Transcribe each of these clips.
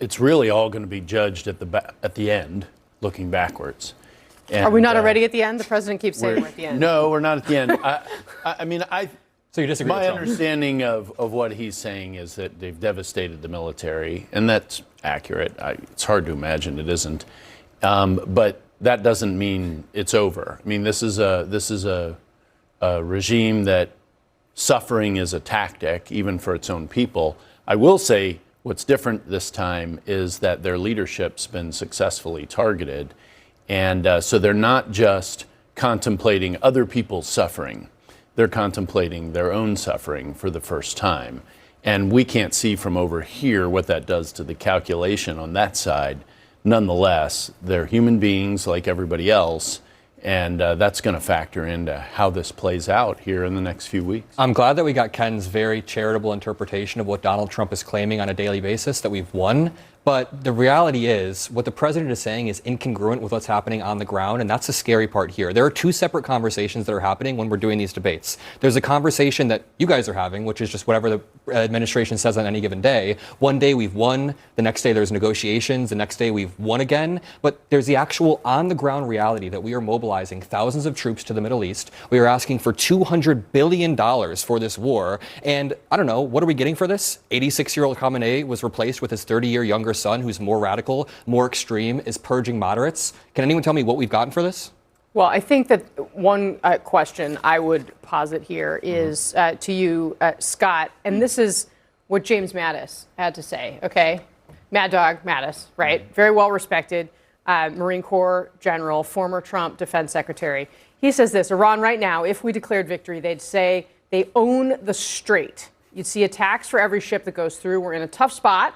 it's really all going to be judged at the end, looking backwards. And, are we not already at the end? The president keeps saying we're at the end. No, we're not at the end. I mean, So you disagree? my understanding of what he's saying is that they've devastated the military, and that's accurate. It's hard to imagine it isn't, but that doesn't mean it's over. I mean, this is a regime that suffering is a tactic, even for its own people. I will say what's different this time is that their leadership's been successfully targeted, and so they're not just contemplating other people's suffering. They're contemplating their own suffering for the first time. And we can't see from over here what that does to the calculation on that side. Nonetheless, they're human beings like everybody else, and that's going to factor into how this plays out here in the next few weeks. I'm glad that we got Ken's very charitable interpretation of what Donald Trump is claiming on a daily basis, that we've won. But the reality is, what the president is saying is incongruent with what's happening on the ground, and that's the scary part here. There are two separate conversations that are happening when we're doing these debates. There's a conversation that you guys are having, which is just whatever the administration says on any given day. One day we've won, the next day there's negotiations, the next day we've won again. But there's the actual on-the-ground reality that we are mobilizing thousands of troops to the Middle East. We are asking for $200 billion for this war. And I don't know, what are we getting for this? 86-year-old Khamenei was replaced with his 30-year younger son, who's more radical, more extreme, is purging moderates. Can anyone tell me what we've gotten for this? Well, I think that one question I would posit here is to you, Scott, and this is what James Mattis had to say, okay? Mad Dog Mattis, right? Very well respected Marine Corps general, former Trump defense secretary. He says this: Iran right now, if we declared victory, they'd say they own the strait. You'd see attacks for every ship that goes through. We're in a tough spot.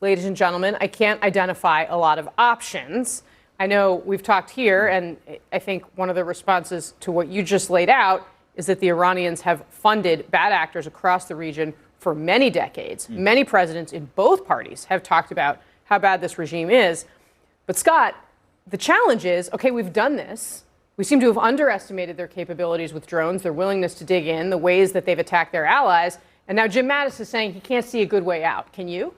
Ladies and gentlemen, I can't identify a lot of options. I know we've talked here, and I think one of the responses to what you just laid out is that the Iranians have funded bad actors across the region for many decades. Many presidents in both parties have talked about how bad this regime is. But Scott, the challenge is, okay, we've done this. We seem to have underestimated their capabilities with drones, their willingness to dig in, the ways that they've attacked their allies. And now Jim Mattis is saying he can't see a good way out. Can you?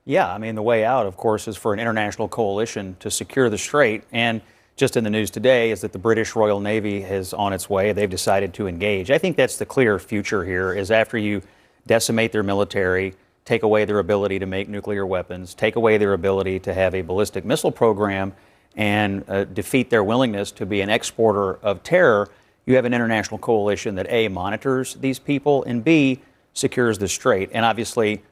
Yeah, I mean, the way out, of course, is for an international coalition to secure the strait. And just in the news today is that the British Royal Navy is on its way. They've decided to engage. I think that's the clear future here, is after you decimate their military, take away their ability to make nuclear weapons, take away their ability to have a ballistic missile program, and defeat their willingness to be an exporter of terror, you have an international coalition that A, monitors these people, and B, secures the strait. And obviously,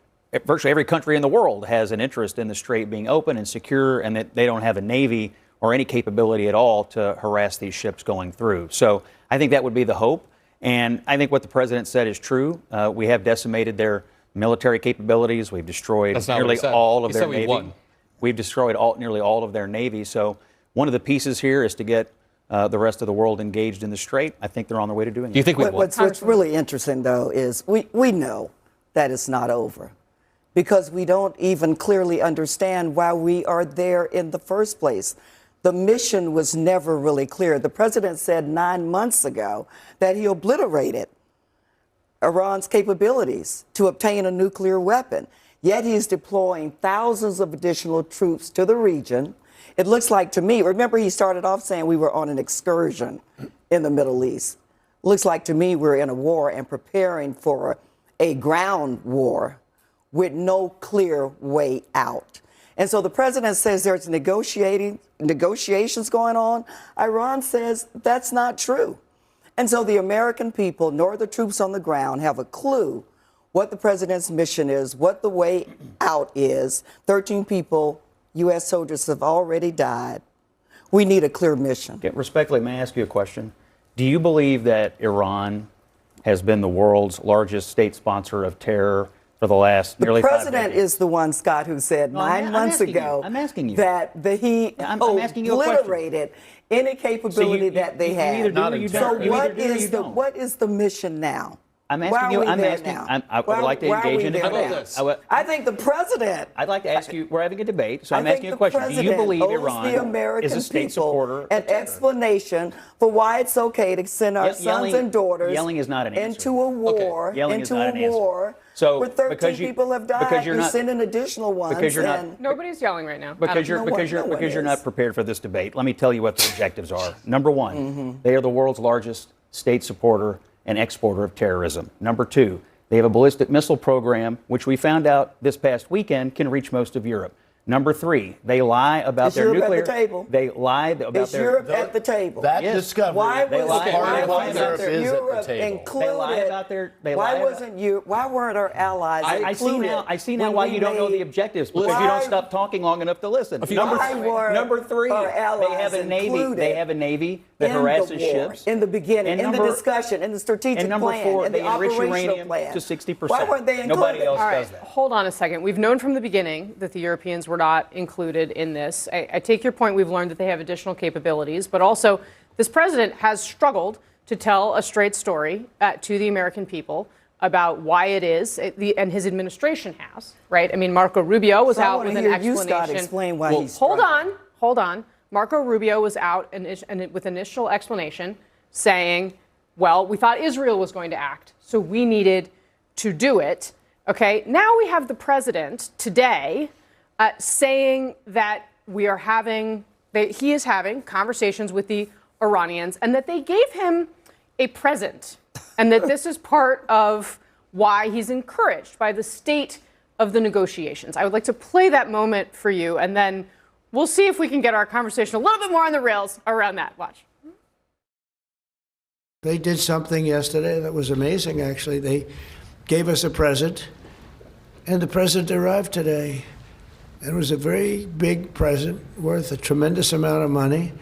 virtually every country in the world has an interest in the strait being open and secure, and that they don't have a navy or any capability at all to harass these ships going through. So I think that would be the hope. And I think what the president said is true. We have decimated their military capabilities. We've destroyed nearly all of their navy. We've destroyed nearly all of their navy. So one of the pieces here is to get the rest of the world engaged in the strait. I think they're on their way to doing Do you think What's really interesting, though, is we know that it's not over, because we don't even clearly understand why we are there in the first place. The mission was never really clear. The president said 9 months ago that he obliterated Iran's capabilities to obtain a nuclear weapon. Yet he's deploying thousands of additional troops to the region. It looks like to me, remember he started off saying we were on an excursion in the Middle East. Looks like to me we're in a war and preparing for a ground war with no clear way out. And so the president says there's negotiations going on. Iran says that's not true. And so the American people, nor the troops on the ground, have a clue what the president's mission is, what the way out is. 13 people, U.S. soldiers, have already died. We need a clear mission. Okay, respectfully, may I ask you a question? Do you believe that Iran has been the world's largest state sponsor of terror for the last nearly 5 decades? The president is the one, Scott, who said 9 months ago that he obliterated any capability that they had. So what is the mission now? I'm asking you. I would like to engage in a debate. I think the president. I'd like to ask you. We're having a debate, so I'm asking you a question. Do you believe Iran is a state supporter? An explanation for why it's okay to send our sons and daughters into a war, So where 13 because people have died. because You're sending additional ones. because you're not and Nobody's yelling right now. because you're No one- because you're no one because you're is. not prepared for this debate. Let me tell you what the objectives are. Number one, Mm-hmm. they are the world's largest state supporter and exporter of terrorism. Number two, they have a ballistic missile program, which we found out this past weekend can reach most of Europe. Number three, they lie about Is their Europe at the nuclear. table? They lie about is their. Europe at the table? That Yes. discovery. Why They was, lie- why they lie wasn't about their- Europe is at the table. included? They lie about their- they why lie about- wasn't you? Why weren't our allies I see included? now. I see now when why we you don't know made- the objectives because you Why- don't stop talking long enough to listen. Why were Number three, our they allies have a navy. included They have a navy that in the harasses war, ships in the beginning, And in the number- discussion, in the strategic And number plan, four, in the they enrich operational uranium plan. to 60%. Why weren't they included? Nobody else All right, does that. hold on a second. We've known from the beginning that the Europeans were not included in this. I take your point. We've learned that they have additional capabilities, but also this president has struggled to tell a straight story to the American people about why it is, and his administration has, right? I mean, Marco Rubio was So I out wanna with an hear explanation. you, Scott, explain why he's Hold struggling. hold on. Marco Rubio was out with initial explanation saying, well, we thought Israel was going to act, so we needed to do it. Okay, now we have the president today saying that he is having conversations with the Iranians and that they gave him a present and that this is part of why he's encouraged by the state of the negotiations. I would like to play that moment for you, and then we'll see if we can get our conversation a little bit more on the rails around that. Watch. They did something yesterday that was amazing, actually. They gave us a present, and the present arrived today. It was a very big present worth a tremendous amount of money.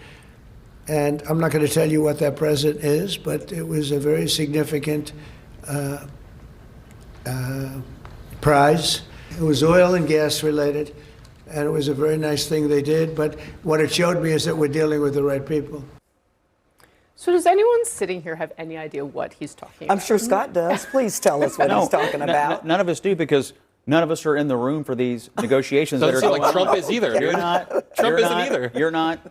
And I'm not going to tell you what that present is, but it was a very significant prize. It was oil and gas related, and it was a very nice thing they did. But what it showed me is that we're dealing with the right people. So does anyone sitting here have any idea what he's talking about? I'm sure Scott does. Please tell us what he's talking about. None of us do because none of us are in the room for these negotiations that Doesn't are seem going like Trump on. is either, dude. You're not. Trump you're isn't not, either.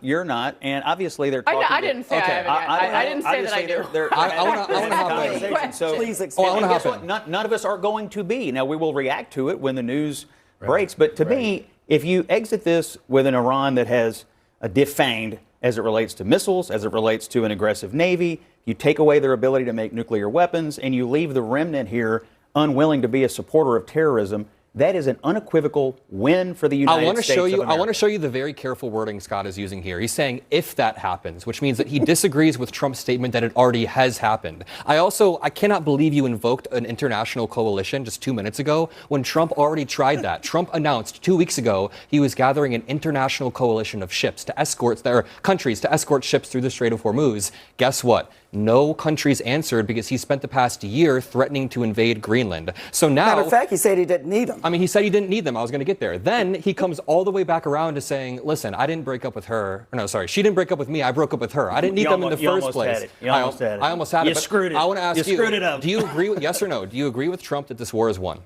You're not. And obviously they're talking. I didn't say I haven't yet. I didn't say that I do. I wanna hop in. Conversation. So, Please I explain. wanna and guess hop what? in. None of us are going to be. Now we will react to it when the news breaks. But to me, if you exit this with an Iran that has a defanged as it relates to missiles, as it relates to an aggressive navy, you take away their ability to make nuclear weapons, and you leave the remnant here unwilling to be a supporter of terrorism, that is an unequivocal win for the United States of America. I want to show you the very careful wording Scott is using here. He's saying if that happens, which means that he disagrees with Trump's statement that it already has happened. I cannot believe you invoked an international coalition just 2 minutes ago when Trump already tried that. Trump announced 2 weeks ago he was gathering an international coalition of ships to escort countries to escort ships through the Strait of Hormuz. Guess what? No countries answered because he spent the past year threatening to invade Greenland. So now, Matter of fact, he said he didn't need them. I mean, he said he didn't need them. I was going to get there. Then he comes all the way back around to saying, listen, I didn't break up with her. No, sorry, she didn't break up with me. I broke up with her. I didn't need them in the first place. You almost had it. I almost had it. You but screwed it. I want to ask You screwed it up. Do you agree with, yes or no? Do you agree with Trump that this war is won?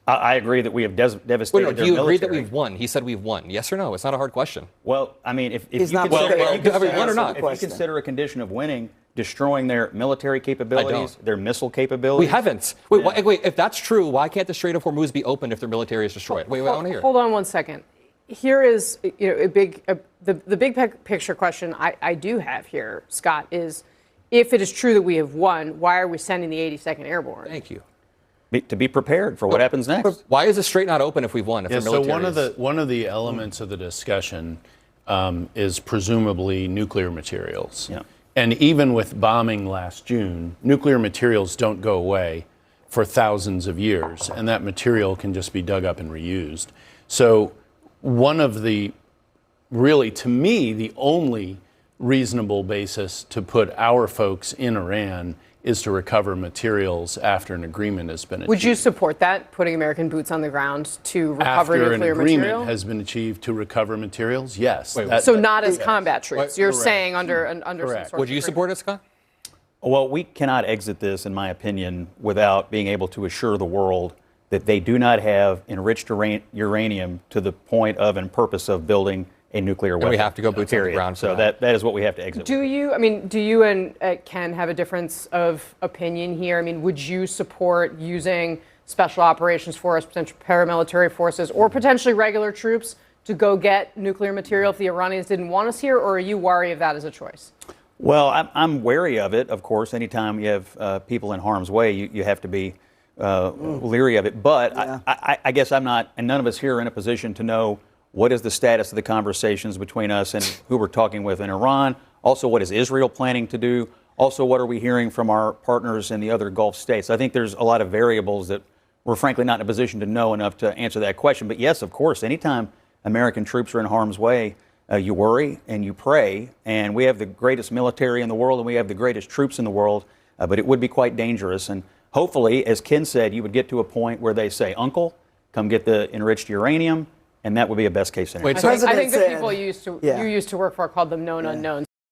I agree that we have devastated Wait, no, their do you agree that military. we've won? He said we've won. Yes or no? It's not a hard question. Well, I mean, if He's you not consider, prepared. if you Have we consider- won or not? if you consider a condition of winning destroying their military capabilities, their missile capabilities. We haven't. Wait, if that's true, why can't the Strait of Hormuz be opened if their military is destroyed? Wait, I want to hear. Hold on one second. Here is the big picture question I do have here, Scott, is if it is true that we have won, why are we sending the 82nd Airborne? Thank you. To be prepared for what happens next. Why is the strait not open if we've won? If Yeah, the so military one of the elements of the discussion is presumably nuclear materials. Yeah. And even with bombing last June, nuclear materials don't go away for thousands of years, and that material can just be dug up and reused. So one of the, really, to me, the only reasonable basis to put our folks in Iran is to recover materials after an agreement has been achieved. Would you support that, putting American boots on the ground to recover after nuclear an agreement material? has been achieved to recover materials? Yes. So not as combat troops. You're Correct. saying under some Correct. sort Would of you support it, Scott? Well, we cannot exit this, in my opinion, without being able to assure the world that they do not have enriched uranium to the point of and purpose of building a nuclear weapon. we have to go boots on the period. ground for So that. that is what we have to exit. Do you and Ken have a difference of opinion here? I mean, would you support using special operations force, potential paramilitary forces, or potentially regular troops to go get nuclear material if the Iranians didn't want us here, or are you wary of that as a choice? Well, I'm wary of it, of course. Anytime you have people in harm's way, you have to be leery of it. But I guess I'm not, and none of us here are in a position to know what is the status of the conversations between us and who we're talking with in Iran. Also, what is Israel planning to do? Also, what are we hearing from our partners in the other Gulf states? I think there's a lot of variables that we're frankly not in a position to know enough to answer that question. But yes, of course, anytime American troops are in harm's way, you worry and you pray. And we have the greatest military in the world and we have the greatest troops in the world, but it would be quite dangerous. And hopefully, as Ken said, you would get to a point where they say, Uncle, come get the enriched uranium, and that would be a best case scenario. Wait, so I think the said- people you used to Yeah. you used to work for called them known unknowns.